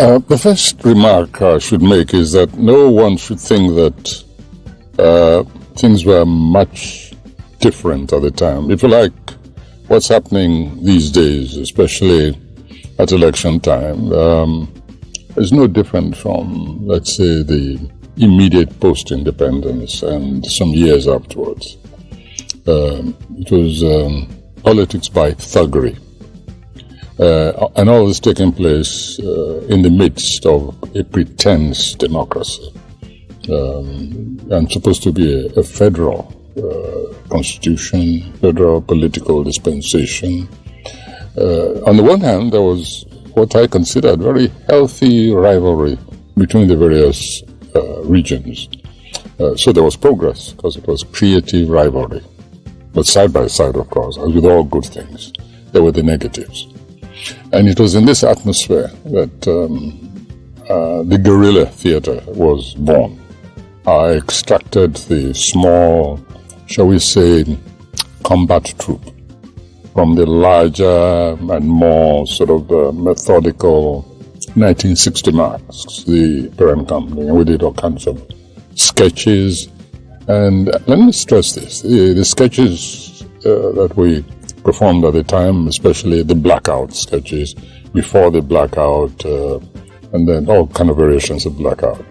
The first remark I should make is that no one should think that things were much different at the time. If you like, what's happening these days, especially at election time, is no different from, let's say, the immediate post-independence and some years afterwards. It was politics by thuggery. And all this taking place in the midst of a pretense democracy. And supposed to be a federal constitution, federal political dispensation. On the one hand, there was what I considered very healthy rivalry between the various regions. So there was progress because it was creative rivalry. But side by side, of course, as with all good things, there were the negatives. And it was in this atmosphere that the guerrilla theater was born. I extracted the small, shall we say, combat troop from the larger and more sort of methodical 1960 masks, the parent company, and we did all kinds of sketches. And let me stress this, the sketches that we performed at the time, especially the blackout sketches, before the blackout, and then all kind of variations of blackout.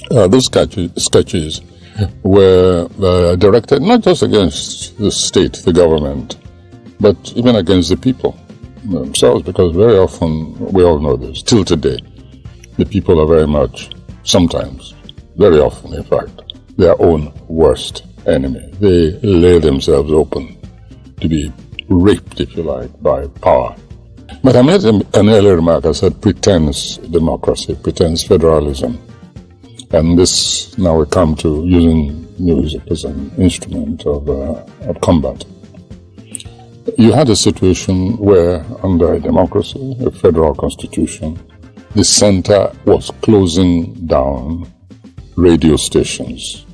Those sketches were directed not just against the state, the government, but even against the people themselves, because very often, we all know this, till today, the people are very much, sometimes, very often in fact, their own worst enemy. They lay themselves open to be raped, if you like, by power. But I made an earlier remark. I said pretense democracy, pretense federalism. And this, now we come to using music as an instrument of combat. You had a situation where, under a democracy, a federal constitution, the center was closing down radio stations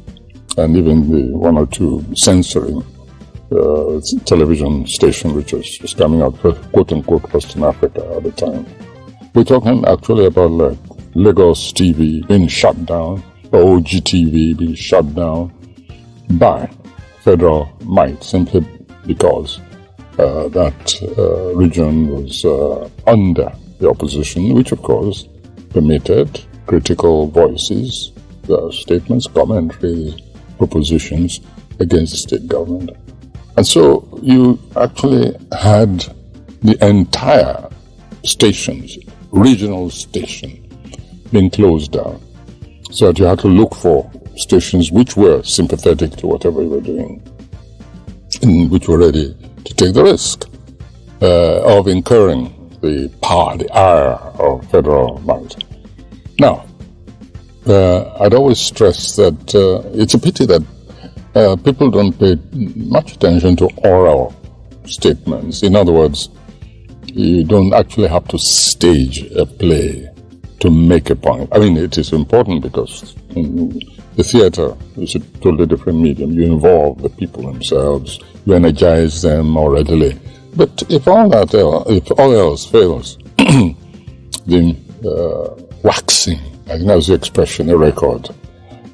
and even the one or two censoring television station which was coming out, quote-unquote, Western Africa at the time. We're talking actually about like Lagos TV being shut down, or OGTV being shut down by federal might, simply because that region was under the opposition, which of course permitted critical voices, statements, commentaries, propositions against the state government. And so you actually had the entire stations, regional station, being closed down. So that you had to look for stations which were sympathetic to whatever you were doing, and which were ready to take the risk of incurring the power, the ire of federal might. Now, I'd always stress that it's a pity that people don't pay much attention to oral statements. In other words, you don't actually have to stage a play to make a point. I mean, it is important because the theater is a totally different medium. You involve the people themselves, you energize them more readily. But if all else fails, the waxing, I think that's the expression, a record,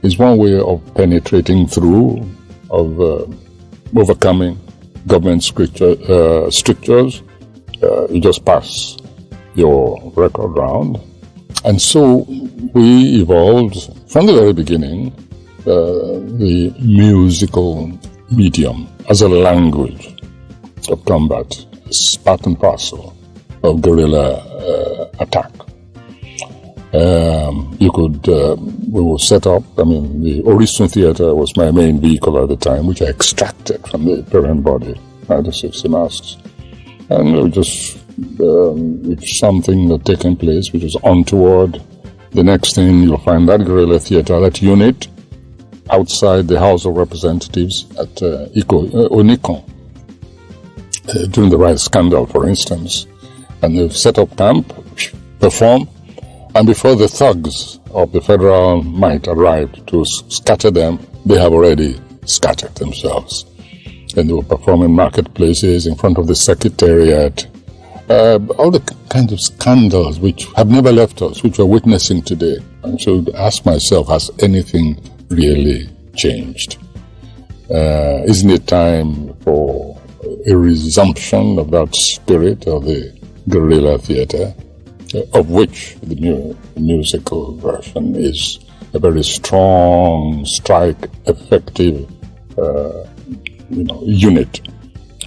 is one way of penetrating through, of overcoming government strictures. You just pass your record round. And so we evolved from the very beginning the musical medium as a language of combat, as part and parcel of guerrilla attack. We will set up, the Orison Theatre was my main vehicle at the time, which I extracted from the parent body, 1960 masks. And we just, if something had taken place which was untoward, the next thing you'll find that guerrilla theatre, that unit, outside the House of Representatives at Onikon, during the riot scandal, for instance. And they've set up camp, perform, and before the thugs of the federal might arrived to scatter them, they have already scattered themselves. And they will perform in marketplaces, in front of the secretariat, all the kinds of scandals which have never left us, which we're witnessing today. And so I ask myself, has anything really changed? Isn't it time for a resumption of that spirit of the guerrilla theater, of which the musical version is a very strong, strike, effective unit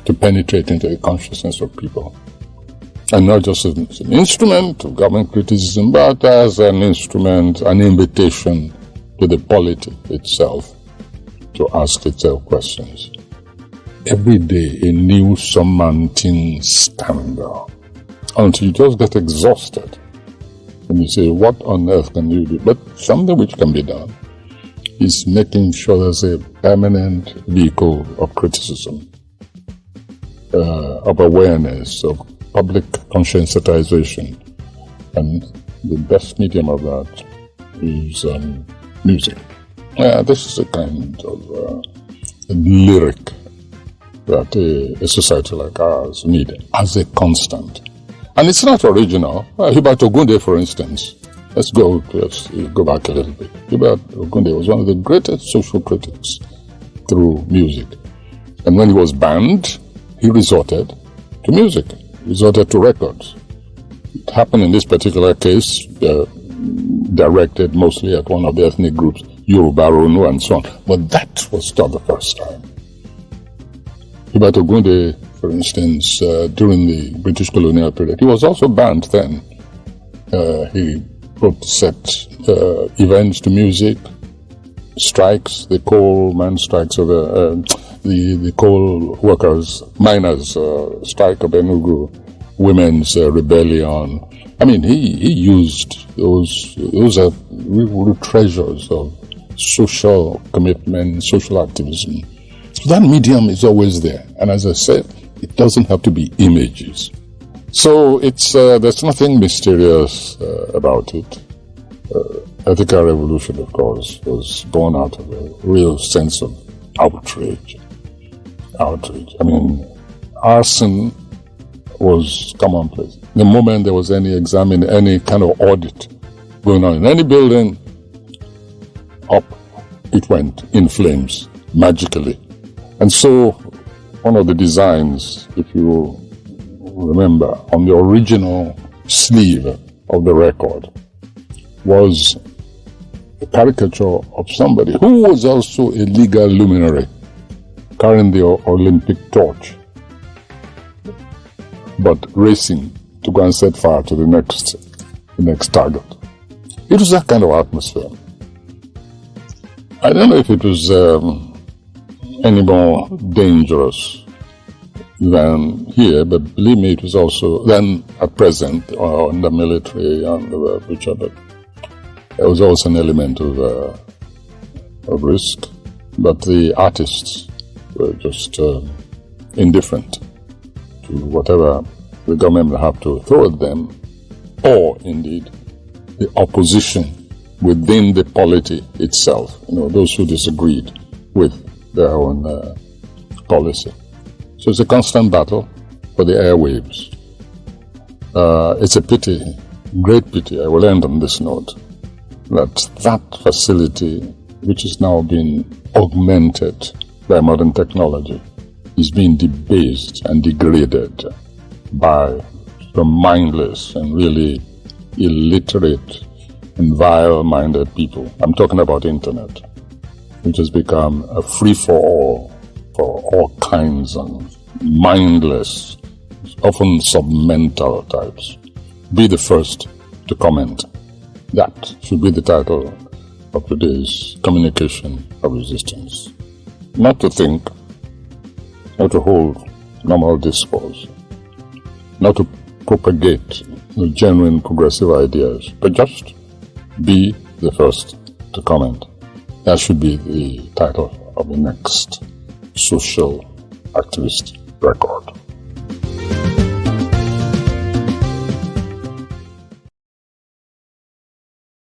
to penetrate into the consciousness of people. And not just as an instrument of government criticism, but as an instrument, an invitation to the polity itself to ask itself questions. Every day a new surmounting scandal, until you just get exhausted and you say, what on earth can you do? But something which can be done is making sure there's a permanent vehicle of criticism, of awareness, of public conscientization. And the best medium of that is music. This is a kind of lyric that a society like ours needs as a constant. And it's not original. Hubert Ogunde, for instance, let's go back a little bit. Hubert Ogunde was one of the greatest social critics through music. And when he was banned, he resorted to music, resorted to records. It happened in this particular case, directed mostly at one of the ethnic groups, Yoruba, Ronu, and so on. But that was not the first time. Hubert Ogunde, for instance, during the British colonial period, he was also banned then. He brought set events to music, strikes, the coal man strikes of the coal workers, miners strike of Enugu, women's rebellion. I mean, he used those are real treasures of social commitment, social activism. So that medium is always there. And as I said, it doesn't have to be images. So it's there's nothing mysterious about it. Ethical revolution, of course, was born out of a real sense of outrage. I mean, arson was commonplace. The moment there was any kind of audit going on in any building, up it went in flames, magically. And so, one of the designs, if you remember, on the original sleeve of the record was a caricature of somebody who was also a legal luminary, carrying the Olympic torch, but racing to go and set fire to the next target. It was that kind of atmosphere. I don't know if it was any more dangerous than here, but believe me, it was also then at present in the military and the future, but there was also an element of risk. But the artists were just indifferent to whatever the government would have to throw at them, or indeed the opposition within the polity itself, those who disagreed with their own policy. So it's a constant battle for the airwaves. It's a pity, great pity, I will end on this note, that facility, which is now being augmented by modern technology, is being debased and degraded by the mindless and really illiterate and vile-minded people. I'm talking about internet, which has become a free-for-all for all kinds of mindless, often submental types. Be the first to comment. That should be the title of today's Communication of Resistance. Not to think, not to hold normal discourse, not to propagate genuine progressive ideas, but just be the first to comment. That should be the title of the next social activist record.